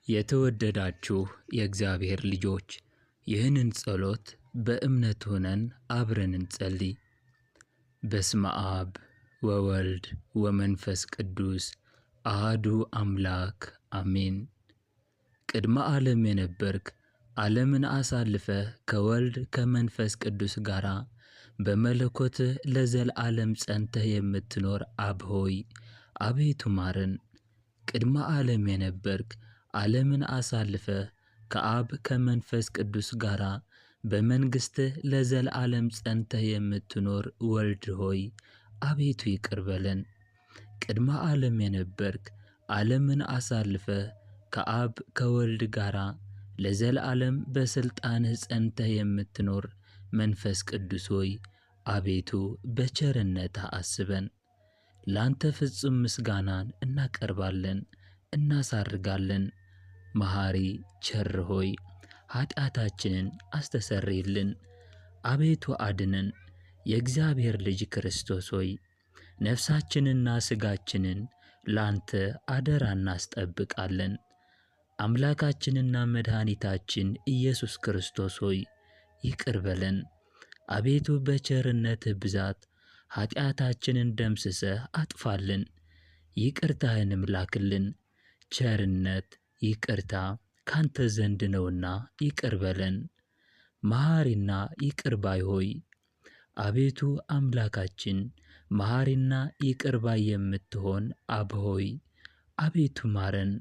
የተወደዳችሁ የእግዚአብሔር ልጆች ይህንን ጸሎት በእምነት ሆነን አብረን እንጸልይ። በስመ አብ ወወልድ ወመንፈስ ቅዱስ አሐዱ አምላክ አሜን። ቅድመ ዓለም የነበርክ ዓለምን አሳልፈህ ከወልድ ከመንፈስ ቅዱስ ጋር በመለኮትህ ለዘለዓለም ጸንተህ የምትኖር አብ ሆይ አቤቱ ማረን። ቅድመ ዓለም የነበርክ ዓለምን አሳልፈህ ከአብ ከመንፈስ ቅዱስ ጋር በመንግሥትህ ለዘለዓለም ጸንተህ የምትኖር ወልድ ሆይ አቤቱ ይቅር በለን። ቅድመ ዓለም የነበርክ ዓለምን አሳልፈህ ከአብ ከወልድ ጋር ለዘለዓለም በሥልጣንህ ጸንተህ የምትኖር መንፈስ ቅዱስ ሆይ አቤቱ በቸርነትህ አስበን። ላንተ ፍጹም ምስጋናን እናቀርባለን እናሳርጋለን። መሐሪ ቸር ሆይ ኃጢአታችንን አስተሰርይልን፣ አቤቱ አድነን። የእግዚአብሔር ልጅ ክርስቶስ ሆይ ነፍሳችንና ሥጋችንን ላንተ አደራ እናስጠብቃለን። አምላካችንና መድኃኒታችን ኢየሱስ ክርስቶስ ሆይ ይቅር በለን። አቤቱ በቸርነትህ ብዛት ኃጢአታችንን ደምስሰህ አጥፋልን፣ ይቅርታህንም ላክልን። ቸርነት ይቅርታ ካንተ ዘንድ ነውና ይቅር በለን። መሐሪና ይቅር ባይ ሆይ አቤቱ አምላካችን መሐሪና ይቅር ባይ የምትሆን አብ ሆይ አቤቱ ማረን።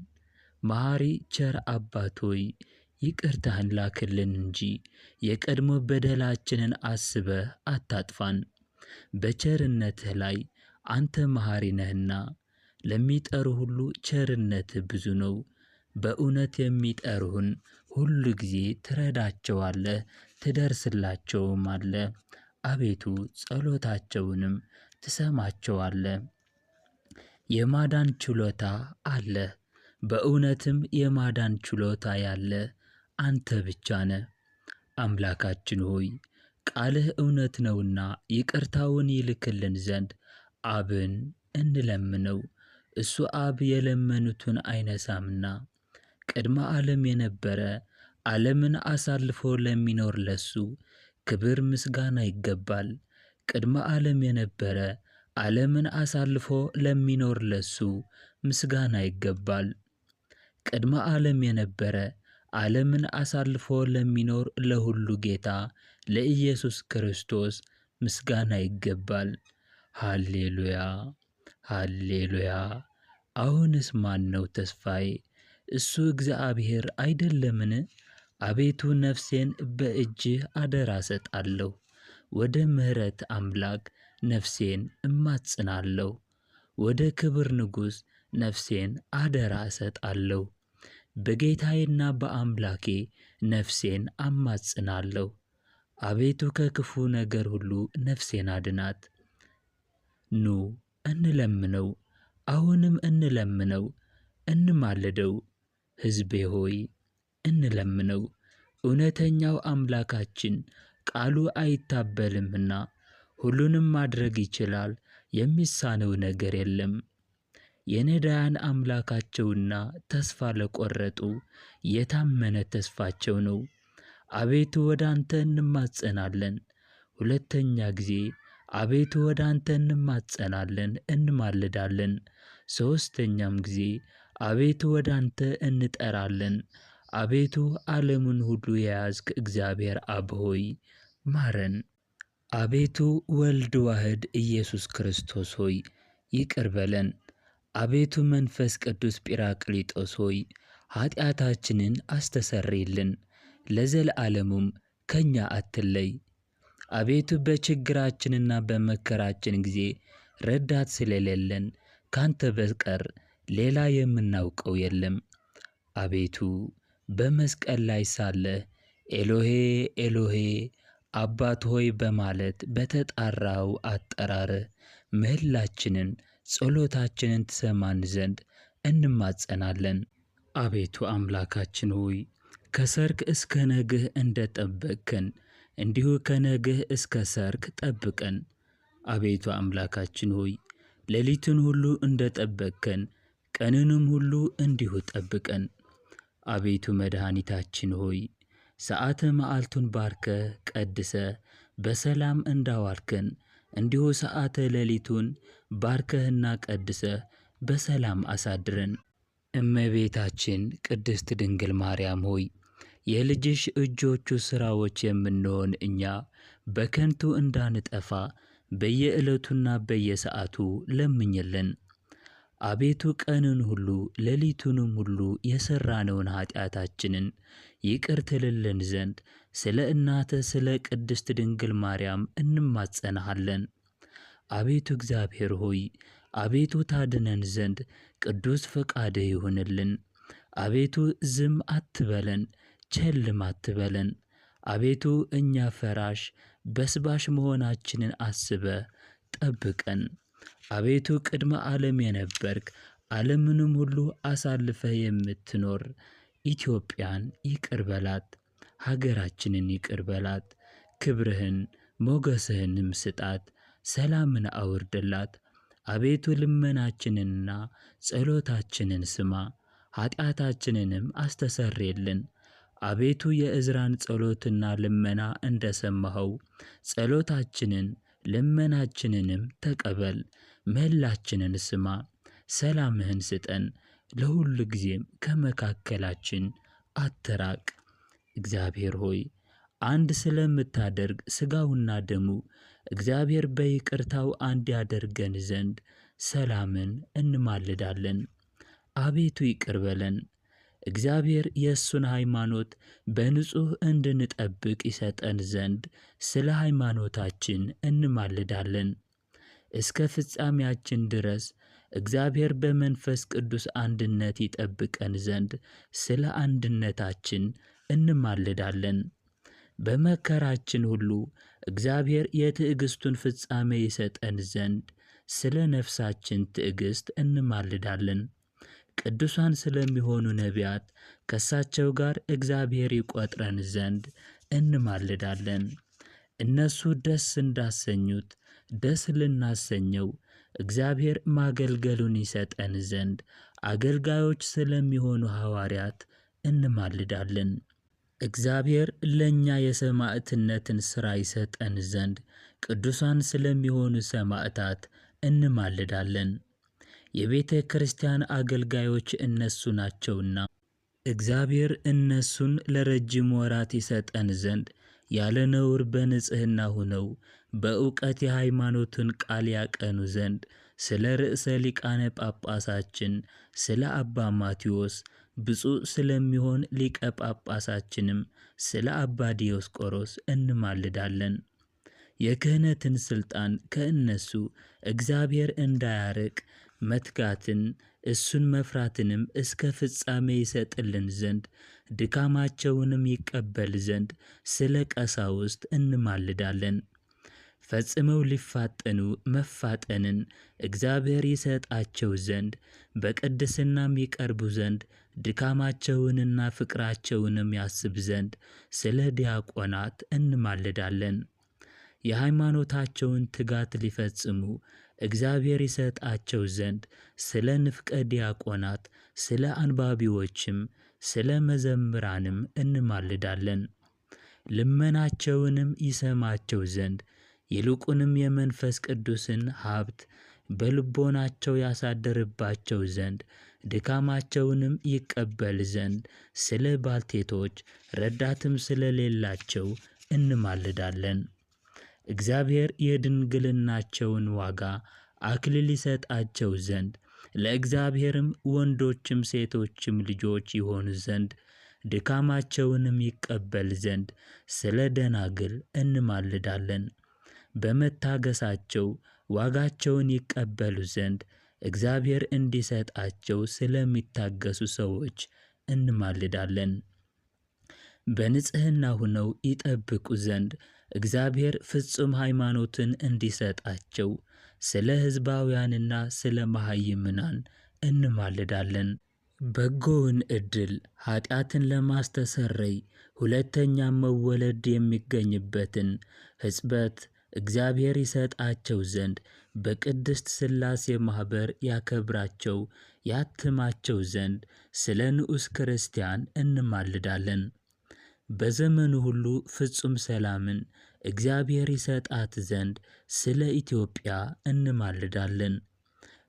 መሐሪ ቸር አባት ሆይ ይቅርታህን ላክልን እንጂ የቀድሞ በደላችንን አስበህ አታጥፋን። በቸርነትህ ላይ አንተ መሐሪ ነህና ለሚጠሩ ሁሉ ቸርነትህ ብዙ ነው። በእውነት የሚጠሩህን ሁሉ ጊዜ ትረዳቸዋለህ ትደርስላቸውማለህ። አቤቱ ጸሎታቸውንም ትሰማቸዋለህ። የማዳን ችሎታ አለህ፣ በእውነትም የማዳን ችሎታ ያለ አንተ ብቻ ነህ። አምላካችን ሆይ ቃልህ እውነት ነውና ይቅርታውን ይልክልን ዘንድ አብን እንለምነው። እሱ አብ የለመኑትን አይነሳምና። ቅድመ ዓለም የነበረ ዓለምን አሳልፎ ለሚኖር ለሱ ክብር ምስጋና ይገባል። ቅድመ ዓለም የነበረ ዓለምን አሳልፎ ለሚኖር ለሱ ምስጋና ይገባል። ቅድመ ዓለም የነበረ ዓለምን አሳልፎ ለሚኖር ለሁሉ ጌታ ለኢየሱስ ክርስቶስ ምስጋና ይገባል። ሃሌሉያ ሃሌሉያ። አሁንስ ማን ነው ተስፋዬ? እሱ እግዚአብሔር አይደለምን? አቤቱ ነፍሴን በእጅህ አደራ ሰጣለሁ። ወደ ምሕረት አምላክ ነፍሴን እማጽናለሁ። ወደ ክብር ንጉሥ ነፍሴን አደራ እሰጣለሁ። በጌታዬና በአምላኬ ነፍሴን አማጽናለሁ። አቤቱ ከክፉ ነገር ሁሉ ነፍሴን አድናት። ኑ እንለምነው፣ አሁንም እንለምነው፣ እንማልደው። ሕዝቤ ሆይ እንለምነው። እውነተኛው አምላካችን ቃሉ አይታበልምና ሁሉንም ማድረግ ይችላል፣ የሚሳነው ነገር የለም። የነዳያን አምላካቸውና ተስፋ ለቆረጡ የታመነ ተስፋቸው ነው። አቤቱ ወደ አንተ እንማጸናለን። ሁለተኛ ጊዜ አቤቱ ወደ አንተ እንማጸናለን እንማልዳለን። ሦስተኛም ጊዜ አቤቱ ወደ አንተ እንጠራለን። አቤቱ ዓለሙን ሁሉ የያዝክ እግዚአብሔር አብ ሆይ ማረን። አቤቱ ወልድ ዋሕድ ኢየሱስ ክርስቶስ ሆይ ይቅር በለን። አቤቱ መንፈስ ቅዱስ ጲራቅሊጦስ ሆይ ኃጢአታችንን አስተሰርይልን፣ ለዘለዓለሙም ከእኛ አትለይ። አቤቱ በችግራችንና በመከራችን ጊዜ ረዳት ስለሌለን ካንተ በቀር ሌላ የምናውቀው የለም። አቤቱ በመስቀል ላይ ሳለህ ኤሎሄ ኤሎሄ አባት ሆይ በማለት በተጣራው አጠራርህ ምህላችንን ጸሎታችንን ትሰማን ዘንድ እንማጸናለን። አቤቱ አምላካችን ሆይ ከሰርክ እስከ ነግህ እንደ ጠበቅከን እንዲሁ ከነግህ እስከ ሰርክ ጠብቀን። አቤቱ አምላካችን ሆይ ሌሊቱን ሁሉ እንደ ጠበቅከን ቀንንም ሁሉ እንዲሁ ጠብቀን። አቤቱ መድኃኒታችን ሆይ ሰዓተ መዓልቱን ባርከ ቀድሰ በሰላም እንዳዋልከን እንዲሁ ሰዓተ ሌሊቱን ባርከህና ቀድሰ በሰላም አሳድረን። እመቤታችን ቅድስት ድንግል ማርያም ሆይ የልጅሽ እጆቹ ሥራዎች የምንሆን እኛ በከንቱ እንዳንጠፋ በየዕለቱና በየሰዓቱ ለምኝልን። አቤቱ ቀንን ሁሉ ሌሊቱንም ሁሉ የሠራነውን ኃጢአታችንን ይቅር ትልልን ዘንድ ስለ እናትህ ስለ ቅድስት ድንግል ማርያም እንማጸንሃለን። አቤቱ እግዚአብሔር ሆይ አቤቱ ታድነን ዘንድ ቅዱስ ፈቃድህ ይሁንልን። አቤቱ ዝም አትበለን፣ ቸልም አትበለን። አቤቱ እኛ ፈራሽ በስባሽ መሆናችንን አስበ ጠብቀን። አቤቱ ቅድመ ዓለም የነበርክ ዓለምንም ሁሉ አሳልፈህ የምትኖር ኢትዮጵያን ይቅር በላት፣ ሀገራችንን ይቅር በላት። ክብርህን ሞገስህንም ስጣት፣ ሰላምን አውርድላት። አቤቱ ልመናችንንና ጸሎታችንን ስማ፣ ኃጢአታችንንም አስተሰርየልን። አቤቱ የዕዝራን ጸሎትና ልመና እንደ ሰማኸው ጸሎታችንን ልመናችንንም ተቀበል። መላችንን ስማ፣ ሰላምህን ስጠን። ለሁሉ ጊዜም ከመካከላችን አትራቅ። እግዚአብሔር ሆይ አንድ ስለምታደርግ ሥጋውና ደሙ እግዚአብሔር በይቅርታው አንድ ያደርገን ዘንድ ሰላምን እንማልዳለን። አቤቱ ይቅር በለን። እግዚአብሔር የእሱን ሃይማኖት በንጹሕ እንድንጠብቅ ይሰጠን ዘንድ ስለ ሃይማኖታችን እንማልዳለን። እስከ ፍጻሜያችን ድረስ እግዚአብሔር በመንፈስ ቅዱስ አንድነት ይጠብቀን ዘንድ ስለ አንድነታችን እንማልዳለን። በመከራችን ሁሉ እግዚአብሔር የትዕግሥቱን ፍጻሜ ይሰጠን ዘንድ ስለ ነፍሳችን ትዕግሥት እንማልዳለን። ቅዱሳን ስለሚሆኑ ነቢያት ከእሳቸው ጋር እግዚአብሔር ይቆጥረን ዘንድ እንማልዳለን። እነሱ ደስ እንዳሰኙት ደስ ልናሰኘው እግዚአብሔር ማገልገሉን ይሰጠን ዘንድ አገልጋዮች ስለሚሆኑ ሐዋርያት እንማልዳለን። እግዚአብሔር ለእኛ የሰማዕትነትን ሥራ ይሰጠን ዘንድ ቅዱሳን ስለሚሆኑ ሰማዕታት እንማልዳለን። የቤተ ክርስቲያን አገልጋዮች እነሱ ናቸውና እግዚአብሔር እነሱን ለረጅም ወራት ይሰጠን ዘንድ ያለ ነውር በንጽሕና ሆነው በእውቀት የሃይማኖትን ቃል ያቀኑ ዘንድ ስለ ርዕሰ ሊቃነ ጳጳሳችን ስለ አባ ማቴዎስ ብፁዕ ስለሚሆን ሊቀ ጳጳሳችንም ስለ አባ ዲዮስቆሮስ እንማልዳለን። የክህነትን ሥልጣን ከእነሱ እግዚአብሔር እንዳያርቅ መትጋትን እሱን መፍራትንም እስከ ፍጻሜ ይሰጥልን ዘንድ ድካማቸውንም ይቀበል ዘንድ ስለ ቀሳውስት እንማልዳለን። ፈጽመው ሊፋጠኑ መፋጠንን እግዚአብሔር ይሰጣቸው ዘንድ በቅድስናም ይቀርቡ ዘንድ ድካማቸውንና ፍቅራቸውንም ያስብ ዘንድ ስለ ዲያቆናት እንማልዳለን። የሃይማኖታቸውን ትጋት ሊፈጽሙ እግዚአብሔር ይሰጣቸው ዘንድ ስለ ንፍቀ ዲያቆናት፣ ስለ አንባቢዎችም፣ ስለ መዘምራንም እንማልዳለን። ልመናቸውንም ይሰማቸው ዘንድ ይልቁንም የመንፈስ ቅዱስን ሀብት በልቦናቸው ያሳደርባቸው ዘንድ ድካማቸውንም ይቀበል ዘንድ ስለ ባልቴቶች ረዳትም ስለሌላቸው እንማልዳለን። እግዚአብሔር የድንግልናቸውን ዋጋ አክሊል ይሰጣቸው ዘንድ ለእግዚአብሔርም ወንዶችም ሴቶችም ልጆች ይሆኑ ዘንድ ድካማቸውንም ይቀበል ዘንድ ስለ ደናግል እንማልዳለን። በመታገሳቸው ዋጋቸውን ይቀበሉ ዘንድ እግዚአብሔር እንዲሰጣቸው ስለሚታገሱ ሰዎች እንማልዳለን። በንጽሕና ሆነው ይጠብቁ ዘንድ እግዚአብሔር ፍጹም ሃይማኖትን እንዲሰጣቸው ስለ ሕዝባውያንና ስለ መሃይምናን እንማልዳለን። በጎውን ዕድል ኃጢአትን ለማስተሰረይ ሁለተኛም መወለድ የሚገኝበትን ሕጽበት እግዚአብሔር ይሰጣቸው ዘንድ በቅድስት ሥላሴ ማኅበር ያከብራቸው ያትማቸው ዘንድ ስለ ንዑስ ክርስቲያን እንማልዳለን። በዘመኑ ሁሉ ፍጹም ሰላምን እግዚአብሔር ይሰጣት ዘንድ ስለ ኢትዮጵያ እንማልዳለን።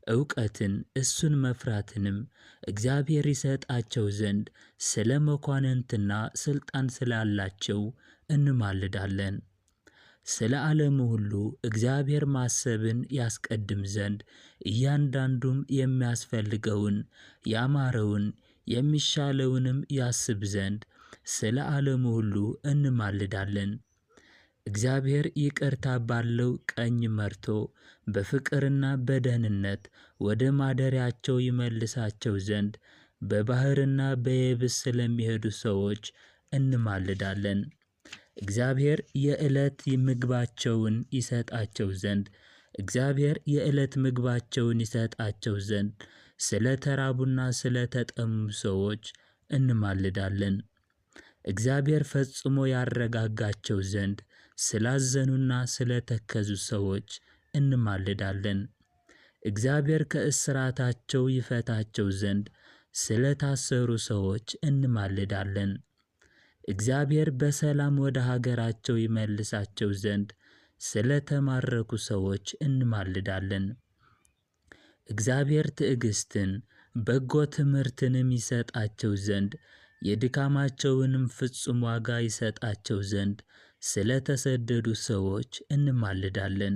ዕውቀትን እሱን መፍራትንም እግዚአብሔር ይሰጣቸው ዘንድ ስለ መኳንንትና ሥልጣን ስላላቸው እንማልዳለን። ስለ ዓለሙ ሁሉ እግዚአብሔር ማሰብን ያስቀድም ዘንድ እያንዳንዱም የሚያስፈልገውን ያማረውን የሚሻለውንም ያስብ ዘንድ ስለ ዓለሙ ሁሉ እንማልዳለን። እግዚአብሔር ይቅርታ ባለው ቀኝ መርቶ በፍቅርና በደህንነት ወደ ማደሪያቸው ይመልሳቸው ዘንድ በባሕርና በየብስ ስለሚሄዱ ሰዎች እንማልዳለን። እግዚአብሔር የዕለት ምግባቸውን ይሰጣቸው ዘንድ እግዚአብሔር የዕለት ምግባቸውን ይሰጣቸው ዘንድ ስለ ተራቡና ስለ ተጠሙ ሰዎች እንማልዳለን። እግዚአብሔር ፈጽሞ ያረጋጋቸው ዘንድ ስላዘኑና ስለ ተከዙ ሰዎች እንማልዳለን። እግዚአብሔር ከእስራታቸው ይፈታቸው ዘንድ ስለ ታሰሩ ሰዎች እንማልዳለን። እግዚአብሔር በሰላም ወደ ሀገራቸው ይመልሳቸው ዘንድ ስለ ተማረኩ ሰዎች እንማልዳለን። እግዚአብሔር ትዕግስትን በጎ ትምህርትንም ይሰጣቸው ዘንድ የድካማቸውንም ፍጹም ዋጋ ይሰጣቸው ዘንድ ስለ ተሰደዱ ሰዎች እንማልዳለን።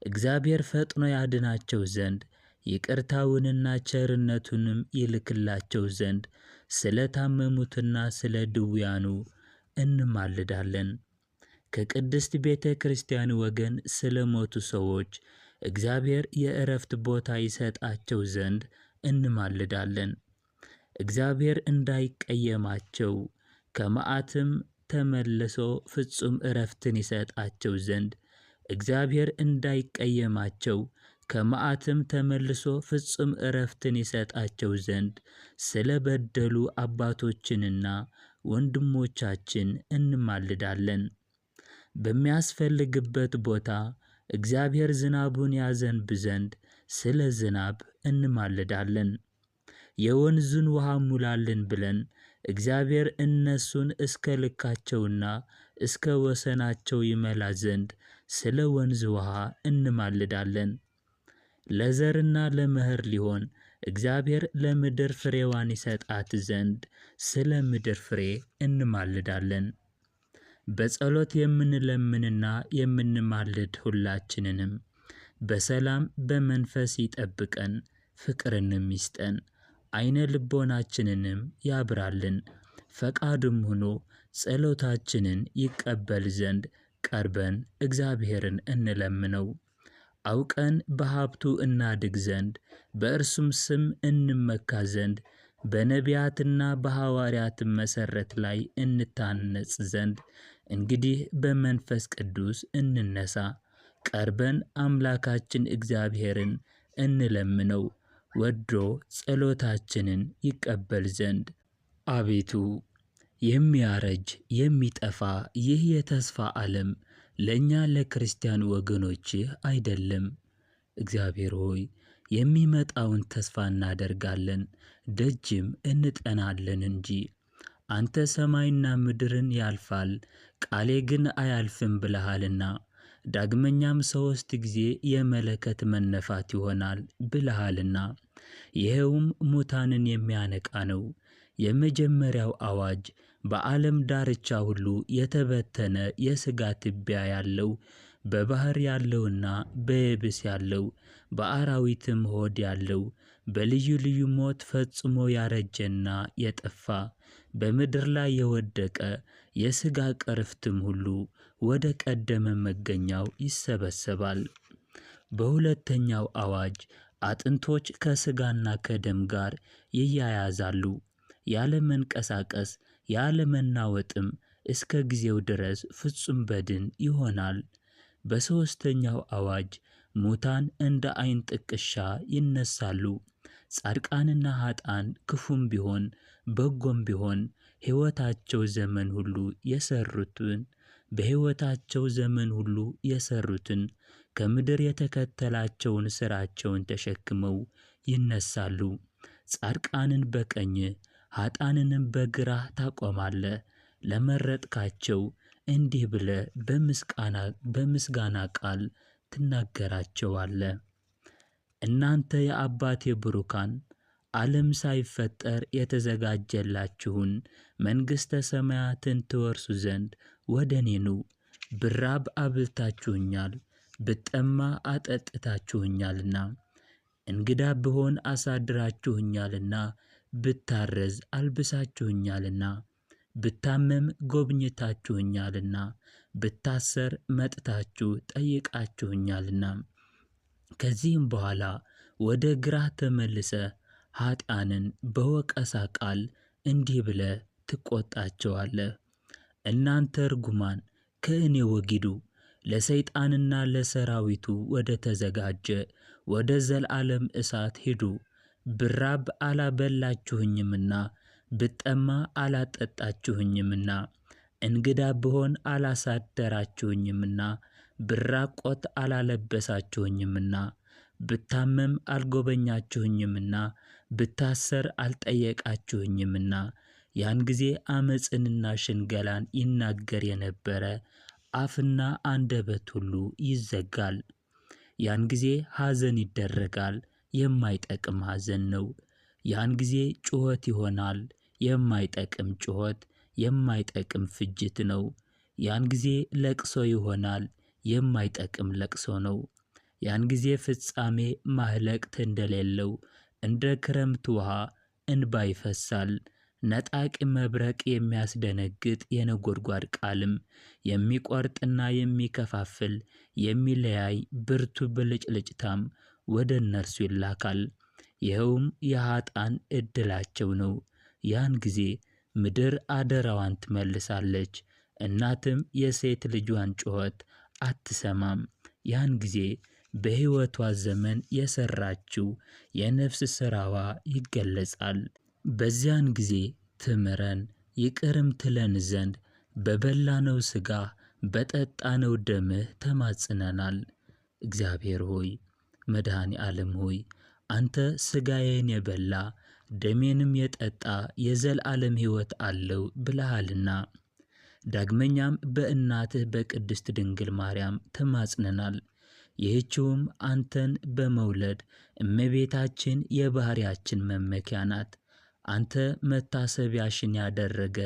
እግዚአብሔር ፈጥኖ ያድናቸው ዘንድ ይቅርታውንና ቸርነቱንም ይልክላቸው ዘንድ ስለ ታመሙትና ስለ ድውያኑ እንማልዳለን። ከቅድስት ቤተ ክርስቲያን ወገን ስለ ሞቱ ሰዎች እግዚአብሔር የዕረፍት ቦታ ይሰጣቸው ዘንድ እንማልዳለን። እግዚአብሔር እንዳይቀየማቸው ከመዓትም ተመልሶ ፍጹም ዕረፍትን ይሰጣቸው ዘንድ እግዚአብሔር እንዳይቀየማቸው ከመዓትም ተመልሶ ፍጹም ዕረፍትን ይሰጣቸው ዘንድ ስለ በደሉ አባቶችንና ወንድሞቻችን እንማልዳለን። በሚያስፈልግበት ቦታ እግዚአብሔር ዝናቡን ያዘንብ ዘንድ ስለ ዝናብ እንማልዳለን። የወንዙን ውሃ ሙላልን ብለን እግዚአብሔር እነሱን እስከ ልካቸውና እስከ ወሰናቸው ይመላ ዘንድ ስለ ወንዝ ውሃ እንማልዳለን። ለዘርና ለመኸር ሊሆን እግዚአብሔር ለምድር ፍሬዋን ይሰጣት ዘንድ ስለ ምድር ፍሬ እንማልዳለን። በጸሎት የምንለምንና የምንማልድ ሁላችንንም በሰላም በመንፈስ ይጠብቀን፣ ፍቅርንም ይስጠን፣ ዓይነ ልቦናችንንም ያብራልን። ፈቃዱም ሆኖ ጸሎታችንን ይቀበል ዘንድ ቀርበን እግዚአብሔርን እንለምነው። አውቀን በሀብቱ እናድግ ዘንድ በእርሱም ስም እንመካ ዘንድ በነቢያትና በሐዋርያትም መሠረት ላይ እንታነጽ ዘንድ እንግዲህ በመንፈስ ቅዱስ እንነሳ። ቀርበን አምላካችን እግዚአብሔርን እንለምነው ወዶ ጸሎታችንን ይቀበል ዘንድ። አቤቱ የሚያረጅ የሚጠፋ ይህ የተስፋ ዓለም ለእኛ ለክርስቲያን ወገኖችህ አይደለም። እግዚአብሔር ሆይ የሚመጣውን ተስፋ እናደርጋለን፣ ደጅም እንጠናለን እንጂ። አንተ ሰማይና ምድርን ያልፋል፣ ቃሌ ግን አያልፍም ብለሃልና። ዳግመኛም 3 ጊዜ የመለከት መነፋት ይሆናል ብለሃልና። ይኸውም ሙታንን የሚያነቃ ነው። የመጀመሪያው አዋጅ በዓለም ዳርቻ ሁሉ የተበተነ የሥጋ ትቢያ ያለው፣ በባሕር ያለውና በየብስ ያለው፣ በአራዊትም ሆድ ያለው፣ በልዩ ልዩ ሞት ፈጽሞ ያረጀና የጠፋ በምድር ላይ የወደቀ የሥጋ ቅርፍትም ሁሉ ወደ ቀደመ መገኛው ይሰበሰባል። በሁለተኛው አዋጅ አጥንቶች ከሥጋና ከደም ጋር ይያያዛሉ፣ ያለ መንቀሳቀስ ያለ መናወጥም እስከ ጊዜው ድረስ ፍጹም በድን ይሆናል። በሦስተኛው አዋጅ ሙታን እንደ ዓይን ጥቅሻ ይነሳሉ። ጻድቃንና ኀጥአን ክፉም ቢሆን በጎም ቢሆን ሕይወታቸው ዘመን ሁሉ የሠሩትን በሕይወታቸው ዘመን ሁሉ የሠሩትን ከምድር የተከተላቸውን ሥራቸውን ተሸክመው ይነሳሉ። ጻድቃንን በቀኝህ ኀጣንንም በግራህ ታቆማለህ። ለመረጥካቸው እንዲህ ብለህ በምስጋና ቃል ትናገራቸዋለህ። እናንተ የአባቴ ብሩካን ዓለም ሳይፈጠር የተዘጋጀላችሁን መንግሥተ ሰማያትን ትወርሱ ዘንድ ወደ እኔ ኑ። ብራብ አብልታችሁኛል፣ ብጠማ አጠጥታችሁኛልና፣ እንግዳ ብሆን አሳድራችሁኛልና፣ ብታረዝ አልብሳችሁኛልና፣ ብታመም ጎብኝታችሁኛልና፣ ብታሰር መጥታችሁ ጠይቃችሁኛልና። ከዚህም በኋላ ወደ ግራህ ተመልሰህ ኀጥኣንን በወቀሳ ቃል እንዲህ ብለህ ትቈጣቸዋለህ። እናንተ ርጉማን ከእኔ ወግዱ፣ ለሰይጣንና ለሰራዊቱ ወደ ተዘጋጀ ወደ ዘለዓለም እሳት ሂዱ። ብራብ አላበላችሁኝምና፣ ብጠማ አላጠጣችሁኝምና፣ እንግዳ ብሆን አላሳደራችሁኝምና፣ ብራቆት አላለበሳችሁኝምና፣ ብታመም አልጎበኛችሁኝምና፣ ብታሰር አልጠየቃችሁኝምና። ያን ጊዜ ዓመፅንና ሽንገላን ይናገር የነበረ አፍና አንደበት ሁሉ ይዘጋል። ያን ጊዜ ሐዘን ይደረጋል፣ የማይጠቅም ሐዘን ነው። ያን ጊዜ ጩኸት ይሆናል፣ የማይጠቅም ጩኸት፣ የማይጠቅም ፍጅት ነው። ያን ጊዜ ለቅሶ ይሆናል፣ የማይጠቅም ለቅሶ ነው። ያን ጊዜ ፍጻሜ ማህለቅት እንደሌለው እንደ ክረምት ውሃ እንባ ይፈሳል። ነጣቂ መብረቅ የሚያስደነግጥ የነጎድጓድ ቃልም የሚቆርጥና የሚከፋፍል የሚለያይ ብርቱ ብልጭልጭታም ወደ እነርሱ ይላካል። ይኸውም የኀጥኣን ዕድላቸው ነው። ያን ጊዜ ምድር አደራዋን ትመልሳለች፣ እናትም የሴት ልጇን ጩኸት አትሰማም። ያን ጊዜ በሕይወቷ ዘመን የሠራችው የነፍስ ሥራዋ ይገለጻል። በዚያን ጊዜ ትምረን ይቅርም ትለን ዘንድ በበላነው ሥጋ በጠጣነው ደምህ ተማጽነናል። እግዚአብሔር ሆይ መድኃኔ ዓለም ሆይ አንተ ሥጋዬን የበላ ደሜንም የጠጣ የዘላለም ሕይወት አለው ብለሃልና፣ ዳግመኛም በእናትህ በቅድስት ድንግል ማርያም ተማጽነናል። ይህችውም አንተን በመውለድ እመቤታችን የባሕርያችን መመኪያ ናት። አንተ መታሰቢያሽን ያደረገ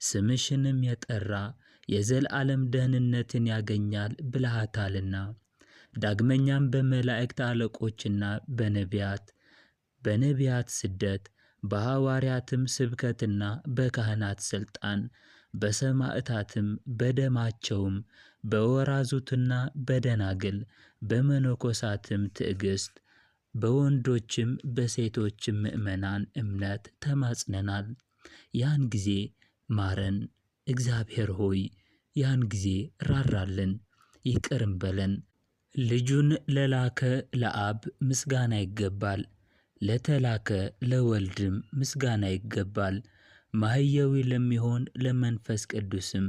ስምሽንም የጠራ የዘላለም ደህንነትን ያገኛል ብለሃታልና። ዳግመኛም በመላእክት አለቆችና በነቢያት ስደት፣ በሐዋርያትም ስብከትና በካህናት ሥልጣን፣ በሰማዕታትም በደማቸውም፣ በወራዙትና በደናግል በመነኮሳትም ትዕግሥት፣ በወንዶችም በሴቶችም ምእመናን እምነት ተማጽነናል። ያን ጊዜ ማረን እግዚአብሔር ሆይ፣ ያን ጊዜ ራራልን ይቅርም በለን። ልጁን ለላከ ለአብ ምስጋና ይገባል፣ ለተላከ ለወልድም ምስጋና ይገባል። ማህየዊ ለሚሆን ለመንፈስ ቅዱስም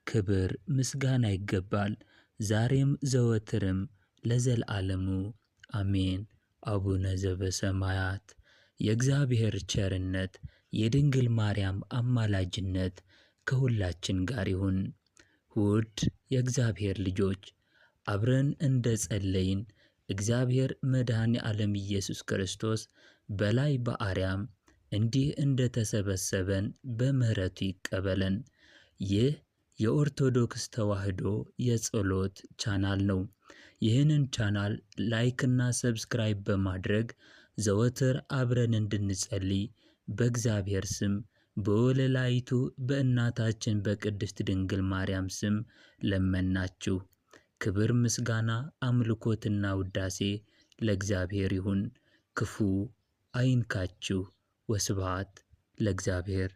ክብር ምስጋና ይገባል፣ ዛሬም ዘወትርም ለዘላለሙ አሜን። አቡነ ዘበሰማያት የእግዚአብሔር ቸርነት የድንግል ማርያም አማላጅነት ከሁላችን ጋር ይሁን። ውድ የእግዚአብሔር ልጆች አብረን እንደ ጸለይን እግዚአብሔር መድኃኔ ዓለም ኢየሱስ ክርስቶስ በላይ በአርያም እንዲህ እንደ ተሰበሰበን በምሕረቱ ይቀበለን። ይህ የኦርቶዶክስ ተዋሕዶ የጸሎት ቻናል ነው። ይህንን ቻናል ላይክና ሰብስክራይብ በማድረግ ዘወትር አብረን እንድንጸልይ በእግዚአብሔር ስም በወለላይቱ በእናታችን በቅድስት ድንግል ማርያም ስም ለመናችሁ። ክብር ምስጋና አምልኮትና ውዳሴ ለእግዚአብሔር ይሁን። ክፉ አይንካችሁ። ወስብሐት ለእግዚአብሔር።